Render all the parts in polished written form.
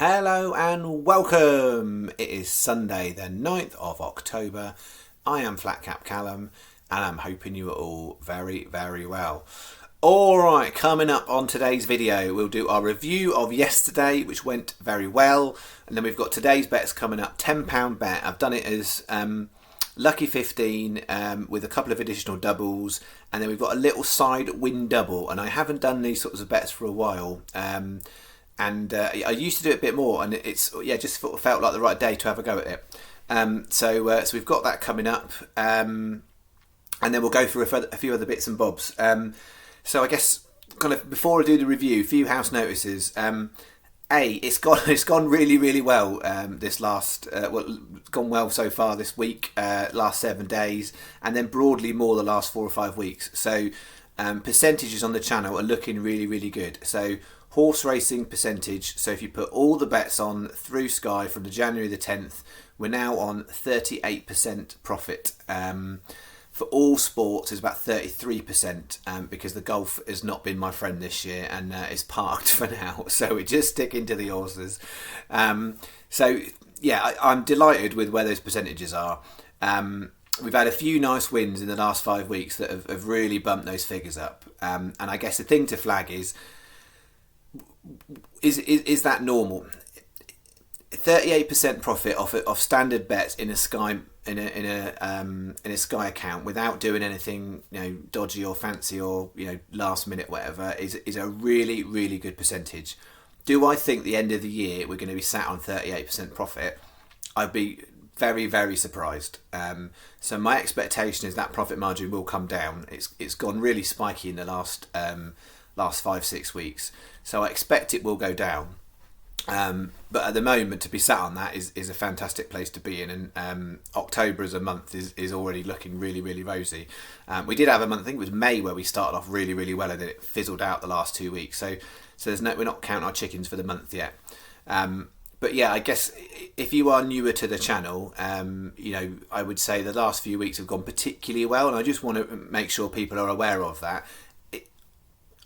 Hello and welcome. It is Sunday the 9th of October. I am Flatcap Callum and I'm hoping you are all very, very well. Alright, coming up on today's video, we'll do our review of yesterday, which went very well. And then we've got today's bets coming up, £10 bet. I've done it as Lucky 15 with a couple of additional doubles. And then we've got a little side win double. And I haven't done these sorts of bets for a while. I used to do it a bit more, and it's just felt like the right day to have a go at it. So we've got that coming up, and then we'll go through a few other bits and bobs. So I guess kind of before I do the review, a few house notices. It's gone really, really well this last it's gone well so far this week, last 7 days, and then broadly more the last 4 or 5 weeks. So percentages on the channel are looking really, really good. So horse racing percentage, so if you put all the bets on through Sky from the January the 10th, we're now on 38% profit. For all sports is about 33%, because the golf has not been my friend this year and is parked for now, so we're just sticking to the horses. I'm delighted with where those percentages are. We've had a few nice wins in the last 5 weeks that have really bumped those figures up, and I guess the thing to flag is that normal? 38% profit off standard bets in a Sky Sky account without doing anything dodgy or fancy or last minute whatever is a really, really good percentage. Do I think the end of the year we're going to be sat on 38% profit? I'd be very, very surprised. So my expectation is that profit margin will come down. It's gone really spiky in the last 5-6 weeks, so I expect it will go down. But at the moment, to be sat on that is a fantastic place to be in, and October as a month is already looking really, really rosy. We did have a month, I think it was May, where we started off really, really well, and then it fizzled out the last 2 weeks. So we're not counting our chickens for the month yet. But yeah, I guess if you are newer to the channel, I would say the last few weeks have gone particularly well, and I just want to make sure people are aware of that.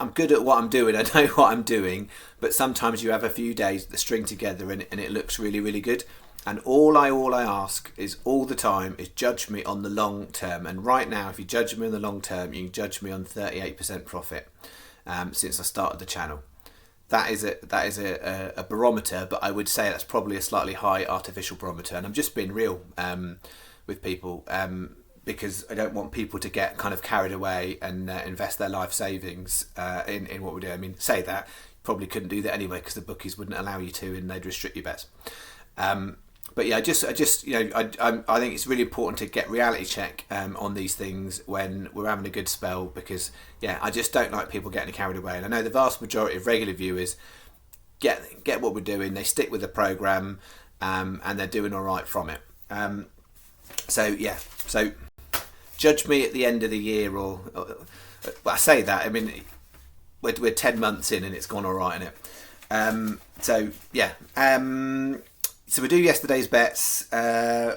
I'm good at what I'm doing, I know what I'm doing, but sometimes you have a few days that string together and it looks really, really good. And all I ask is all the time is judge me on the long term. And right now, if you judge me on the long term, you can judge me on 38% profit since I started the channel. That is a barometer, but I would say that's probably a slightly high artificial barometer. And I'm just being real with people. Because I don't want people to get kind of carried away and invest their life savings in what we do. I mean, say that, probably couldn't do that anyway because the bookies wouldn't allow you to, and they'd restrict your bets. But yeah, I think it's really important to get reality check on these things when we're having a good spell, because I just don't like people getting carried away. And I know the vast majority of regular viewers get what we're doing, they stick with the programme, and they're doing all right from it. So judge me at the end of the year, or I say that, I mean, we're 10 months in and it's gone all right, innit? So we do yesterday's bets.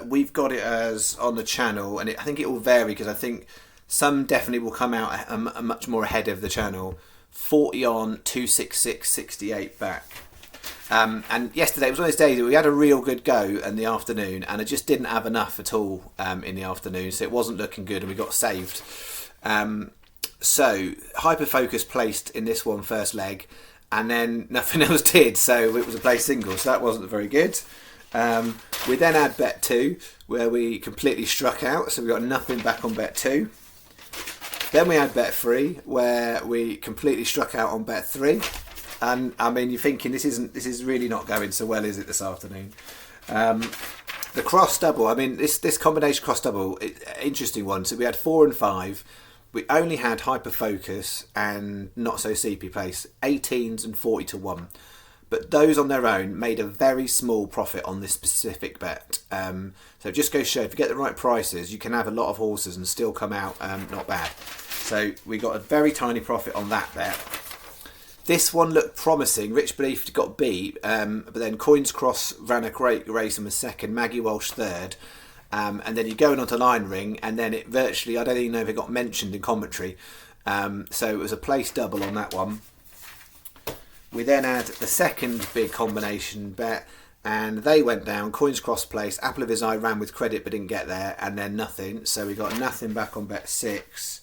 We've got it as on the channel, and I think it will vary because I think some definitely will come out much more ahead of the channel. 40 on, 266, 68 back. And yesterday was one of those days that we had a real good go in the afternoon, and I just didn't have enough at all in the afternoon, so it wasn't looking good and we got saved. So Hyperfocus placed in this one first leg, and then nothing else did, so it was a play single, so that wasn't very good. We then had bet 2 where we completely struck out, so we got nothing back on bet 2. Then we had bet 3 where we completely struck out on bet 3. And I mean, you're thinking this is really not going so well, is it, this afternoon? The cross double, I mean, this combination cross double, interesting one. So we had 4 and 5. We only had Hyperfocus and Not So CP Place, 18s and 40 to 1. But those on their own made a very small profit on this specific bet. So it just goes to show, if you get the right prices, you can have a lot of horses and still come out not bad. So we got a very tiny profit on that bet. This one looked promising. Rich Belief got beat, but then Coins Cross ran a great race and was second, Maggie Walsh third. And then you're going on to Line Ring, and then it virtually, I don't even know if it got mentioned in commentary. So it was a place double on that one. We then had the second big combination bet, and they went down. Coins cross place. Apple of his eye ran with credit but didn't get there, and then nothing. So we got nothing back on bet 6.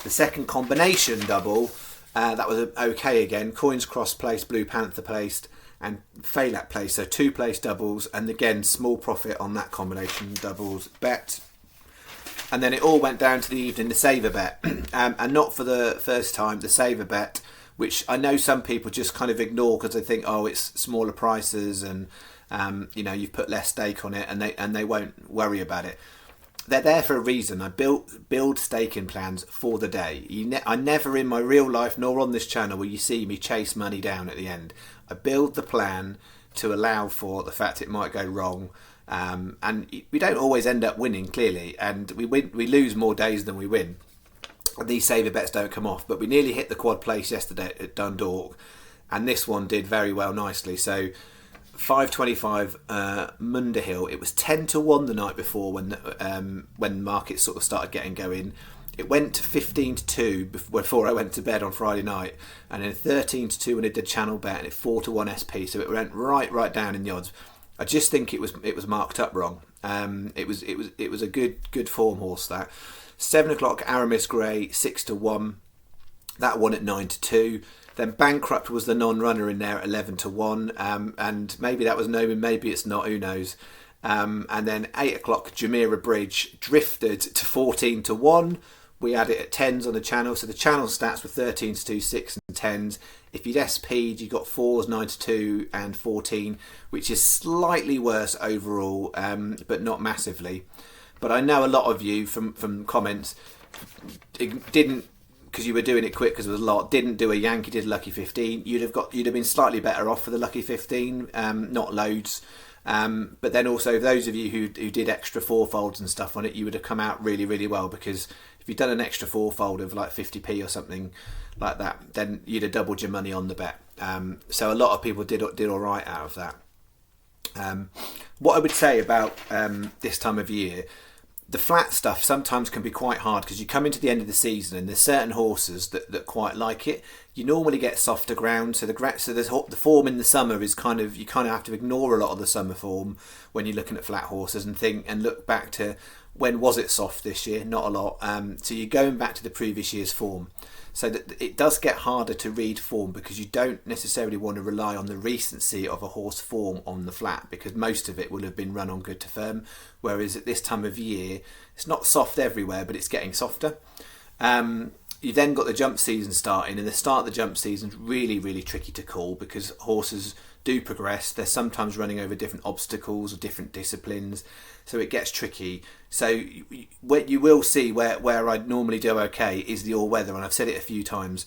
The second combination double, that was okay again. Coins cross place, Blue Panther placed, and Phelat placed. So 2 place doubles, and again small profit on that combination doubles bet. And then it all went down to the evening, the saver bet, and not for the first time, the saver bet, which I know some people just kind of ignore because they think, oh, it's smaller prices and you've put less stake on it, and they won't worry about it. They're there for a reason. I build staking plans for the day. I never in my real life nor on this channel will you see me chase money down at the end. I build the plan to allow for the fact it might go wrong. And we don't always end up winning, clearly, and we lose more days than we win. These saver bets don't come off, but we nearly hit the quad place yesterday at Dundalk, and this one did very well nicely. So 525 Munderhill. It was 10-1 the night before when the market sort of started getting going. It went to 15-2 before I went to bed on Friday night, and then 13-2 when it did channel bet, and it 4-1 SP. So it went right down in the odds. I just think it was marked up wrong. It was a good form horse that. 7 o'clock Aramis Grey 6-1. That won at 9-2. Then Bankrupt was the non-runner in there at 11-1. And maybe that was Noman, maybe it's not. Who knows? And then 8 o'clock Jumeirah Bridge drifted to 14-1. We had it at 10s on the channel. So the channel stats were 13-2, 6 and 10s. If you'd SP'd, you got 4s, 9-2 and 14, which is slightly worse overall, but not massively. But I know a lot of you from comments didn't, because you were doing it quick because it was a lot, didn't do a Yankee, did Lucky 15. You'd have been slightly better off for the Lucky 15, not loads. But then also those of you who did extra fourfolds and stuff on it, you would have come out really, really well, because if you'd done an extra fourfold of like 50p or something like that, then you'd have doubled your money on the bet. So a lot of people did all right out of that. What I would say about this time of year, the flat stuff sometimes can be quite hard because you come into the end of the season and there's certain horses that quite like it. You normally get softer ground, so the form in the summer is you kind of have to ignore a lot of the summer form when you're looking at flat horses and look back to when was it soft this year. Not a lot. So you're going back to the previous year's form. So that it does get harder to read form because you don't necessarily want to rely on the recency of a horse form on the flat, because most of it will have been run on good to firm, whereas at this time of year it's not soft everywhere, but it's getting softer. You then got the jump season starting, and the start of the jump season is really, really tricky to call because horses do progress. They're sometimes running over different obstacles or different disciplines, so it gets tricky. So what you will see where I normally do okay is the all-weather, and I've said it a few times.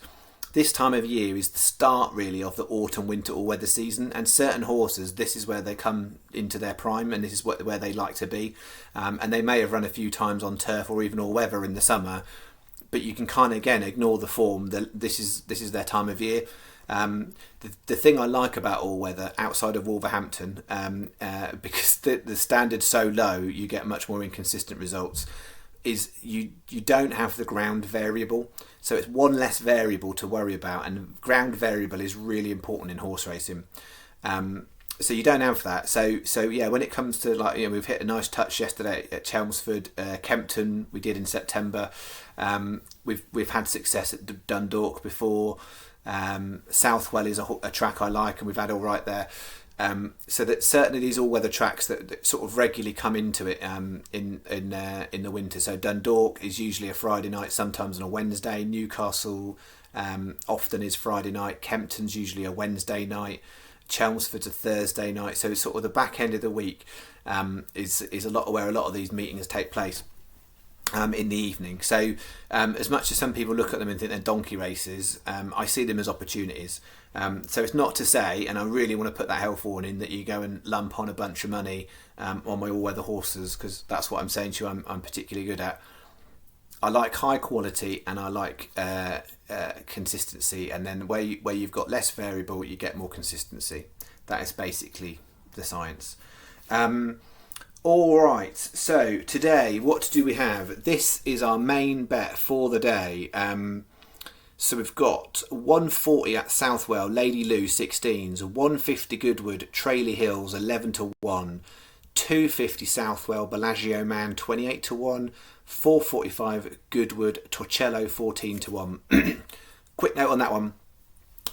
This time of year is the start really of the autumn-winter all-weather season, and certain horses, this is where they come into their prime, and this is where they like to be. And they may have run a few times on turf or even all-weather in the summer, but you can kind of, again, ignore the form. This is their time of year. The thing I like about all weather outside of Wolverhampton, because the standard's so low, you get much more inconsistent results, is you don't have the ground variable. So it's one less variable to worry about, and ground variable is really important in horse racing. So you don't have that. So yeah, when it comes to we've hit a nice touch yesterday at Chelmsford, Kempton we did in September. We've had success at Dundalk before. Southwell is a track I like, and we've had all right there. So that certainly these all-weather tracks that sort of regularly come into it in the winter. So Dundalk is usually a Friday night, sometimes on a Wednesday. Newcastle often is Friday night. Kempton's usually a Wednesday night. Chelmsford's a Thursday night. So it's sort of the back end of the week is a lot where a lot of these meetings take place. In the evening. So as much as some people look at them and think they're donkey races, I see them as opportunities. So it's not to say, and I really want to put that health warning, that you go and lump on a bunch of money on my all-weather horses, because that's what I'm saying to you I'm particularly good at. I like high quality and I like consistency, and then where you've got less variable, you get more consistency. That is basically the science. All right, so today, what do we have? This is our main bet for the day. So we've got 140 at Southwell, Lady Lou 16s, 150 Goodwood, Tralee Hills 11 to 1, 250 Southwell, Bellagio Man 28 to 1, 445 Goodwood, Torcello 14 to 1. Quick note on that one.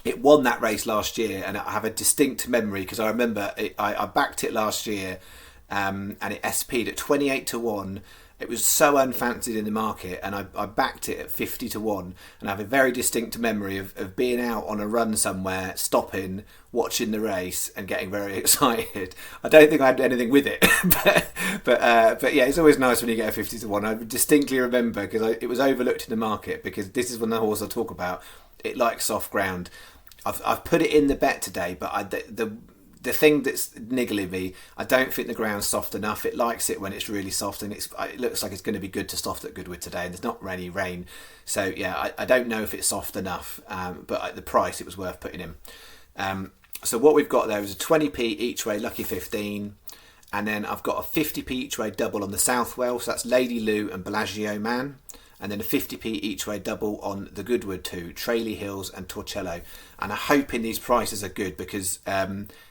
It won that race last year, and I have a distinct memory because I remember I backed it last year, and it SP'd at 28 to 1. It was so unfancied in the market, and I backed it at 50 to 1. And I have a very distinct memory of being out on a run somewhere, stopping, watching the race, and getting very excited. I don't think I had anything with it, but yeah, it's always nice when you get a 50 to 1. I distinctly remember because it was overlooked in the market, because this is one of the horse I talk about. It likes soft ground. I've put it in the bet today, but the thing that's niggling me, I don't think the ground's soft enough. It likes it when it's really soft, and it looks like it's going to be good to soft at Goodwood today, and there's not any rain. So yeah, I don't know if it's soft enough, but at the price it was worth putting in. So what we've got there is a 20p each way lucky 15, and then I've got a 50p each way double on the Southwell, so that's Lady Lou and Bellagio Man. And then a 50p each way double on the Goodwood 2, Tralee Hills and Torcello. And I'm hoping these prices are good, because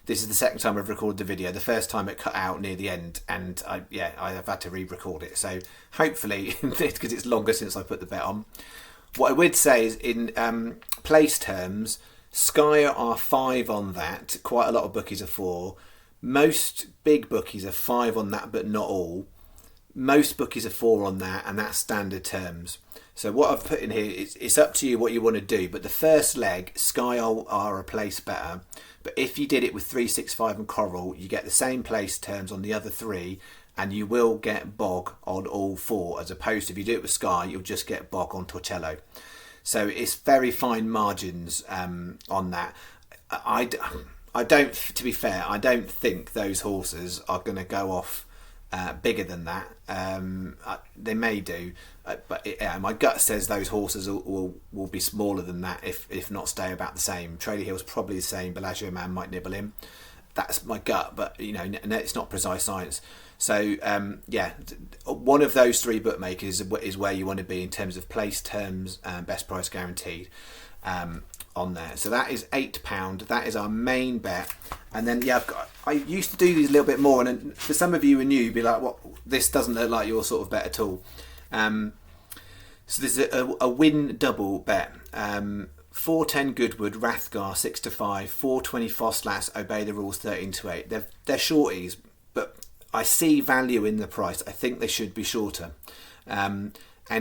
this is the second time I've recorded the video. The first time it cut out near the end, and I have had to re-record it. So hopefully, because it's longer since I put the bet on. What I would say is, in place terms, Sky are 5 on that. Quite a lot of bookies are 4. Most big bookies are 5 on that, but not all. Most bookies are 4 on that, and that's standard terms. So what I've put in here, it's up to you what you want to do. But the first leg, Sky are a place better. But if you did it with 3, 6, 5 and Coral, you get the same place terms on the other 3, and you will get bog on all 4. As opposed to if you do it with Sky, you'll just get bog on Torcello. So it's very fine margins on that. I don't, to be fair, I don't think those horses are going to go off bigger than that. They may do, but my gut says those horses will be smaller than that, if not stay about the same. Tralee Hill's probably the same. Bellagio Man might nibble him. That's my gut, but it's not precise science. So one of those 3 bookmakers is where you want to be in terms of place terms, best price guaranteed. On there, so that is £8. That is our main bet, and then I used to do these a little bit more, and for some of you who are new, you'd be like, "What? This doesn't look like your sort of bet at all." So this is a win double bet. 410 Goodwood, Rathgar 6 to 5, 420 Ffos Las, Obey the Rules 13 to 8. They're shorties, but I see value in the price. I think they should be shorter, and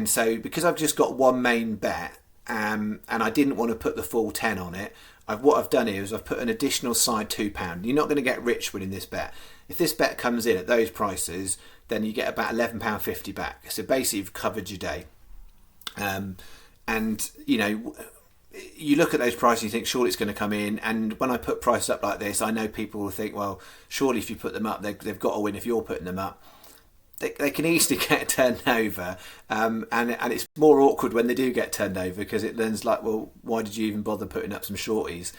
so because I've just got one main bet. And I didn't want to put the full 10 on it. What I've done here is I've put an additional side £2. You're not going to get rich winning this bet. If this bet comes in at those prices, then you get about £11.50 back. So basically you've covered your day. And you look at those prices and you think surely it's going to come in. And when I put prices up like this, I know people will think, well, surely if you put them up, they've got to win if you're putting them up. They can easily get turned over, and it's more awkward when they do get turned over, because it then's like, well, why did you even bother putting up some shorties?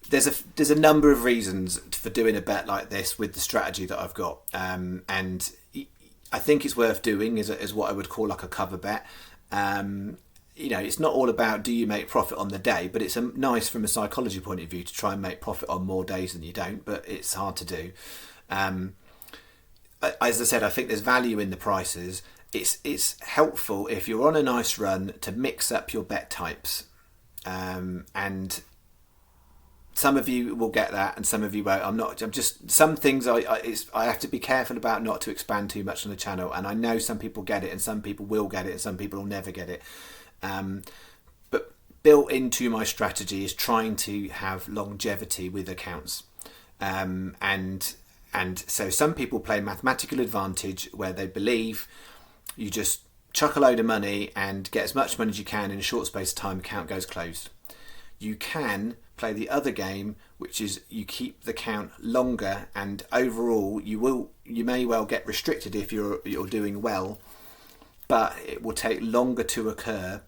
There's a number of reasons for doing a bet like this with the strategy that I've got, and I think it's worth doing as what I would call like a cover bet. It's not all about do you make profit on the day, but it's nice from a psychology point of view to try and make profit on more days than you don't, but it's hard to do. As I said, I think there's value in the prices. It's helpful if you're on a nice run to mix up your bet types, and some of you will get that, and some of you won't. I'm just some things I have to be careful about not to expand too much on the channel, and I know some people get it, and some people will get it, and some people will never get it. But built into my strategy is trying to have longevity with accounts, and so some people play mathematical advantage, where they believe you just chuck a load of money and get as much money as you can in a short space of time, account goes closed. You can play the other game, which is you keep the count longer, and overall you may well get restricted if you're doing well, but it will take longer to occur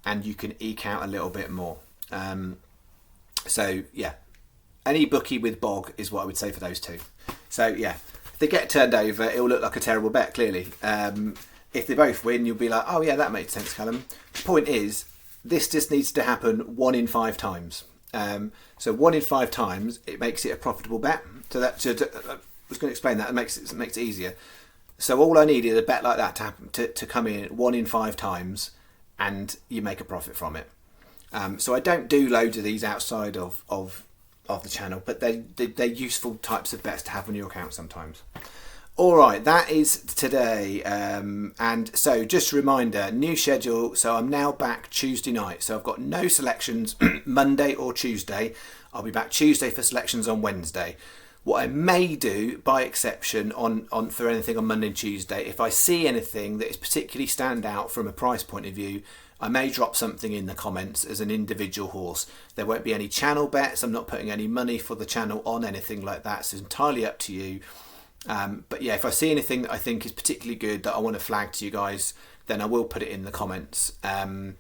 and you can eke out a little bit more. Any bookie with bog is what I would say for those two. So if they get turned over, it'll look like a terrible bet, clearly. If they both win, you'll be like, oh yeah, that makes sense, Callum. The point is, this just needs to happen 1 in 5 times. So 1 in 5 times, it makes it a profitable bet. So I was going to explain that. It makes it easier. So all I need is a bet like that to happen, to come in 1 in 5 times, and you make a profit from it. So I don't do loads of these outside of the channel, but they're useful types of bets to have on your account sometimes. All right, that is today. And so just a reminder, new schedule. So I'm now back Tuesday night. So I've got no selections Monday or Tuesday. I'll be back Tuesday for selections on Wednesday. What I may do, by exception, on for anything on Monday and Tuesday, if I see anything that is particularly stand out from a price point of view, I may drop something in the comments as an individual horse. There won't be any channel bets. I'm not putting any money for the channel on anything like that. So it's entirely up to you. But yeah, if I see anything that I think is particularly good that I want to flag to you guys, then I will put it in the comments on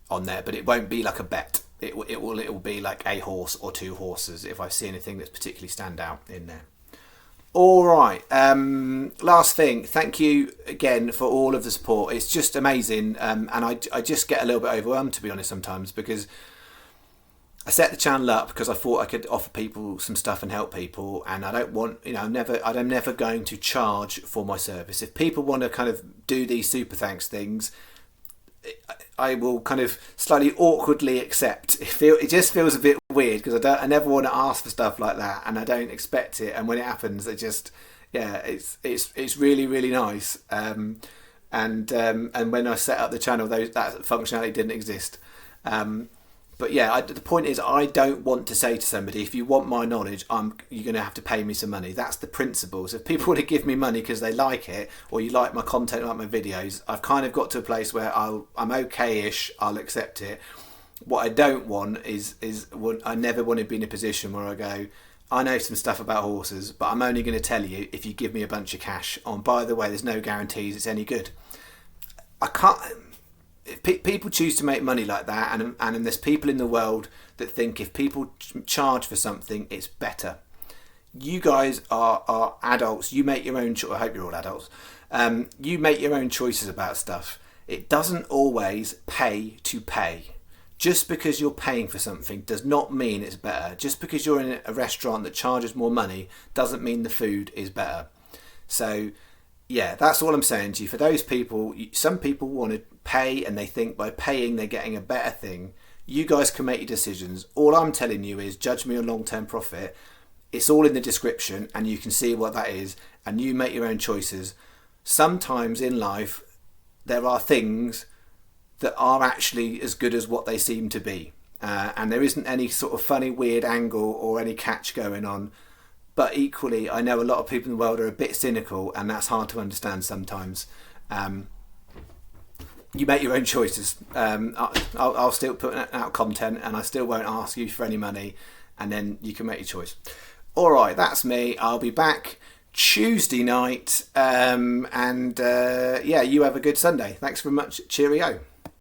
there. But it won't be like a bet. It will be like a horse or 2 horses if I see anything that's particularly stand out in there. All right. Last thing. Thank you again for all of the support. It's just amazing. And I just get a little bit overwhelmed, to be honest, sometimes, because I set the channel up because I thought I could offer people some stuff and help people, and I don't want, I'm never going to charge for my service. If people want to kind of do these super thanks things, I will kind of slightly awkwardly accept. It just feels a bit weird because I never want to ask for stuff like that, and I don't expect it. And when it happens, it's really, really nice. And when I set up the channel, that functionality didn't exist. But yeah, the point is, I don't want to say to somebody, if you want my knowledge, you're going to have to pay me some money. That's the principle. So if people want to give me money because they like it, or you like my content, like my videos, I've kind of got to a place where I'm okay-ish, I'll accept it. What I don't want is I never want to be in a position where I go, I know some stuff about horses, but I'm only going to tell you if you give me a bunch of cash. By the way, there's no guarantees it's any good. I can't... People choose to make money like that, and there's people in the world that think if people charge for something, it's better. You guys are adults. You make your own I hope you're all adults. You make your own choices about stuff. It doesn't always pay to pay. Just because you're paying for something does not mean it's better. Just because you're in a restaurant that charges more money doesn't mean the food is better. So yeah, that's all I'm saying to you. For those people, some people want to pay and they think by paying they're getting a better thing. You guys can make your decisions. All I'm telling you is judge me on long-term profit. It's all in the description and you can see what that is, and you make your own choices. Sometimes in life there are things that are actually as good as what they seem to be, and there isn't any sort of funny weird angle or any catch going on. But equally, I know a lot of people in the world are a bit cynical, and that's hard to understand sometimes. You make your own choices. I'll still put out content, and I still won't ask you for any money, and then you can make your choice. All right, that's me. I'll be back Tuesday night, and you have a good Sunday. Thanks very much. Cheerio.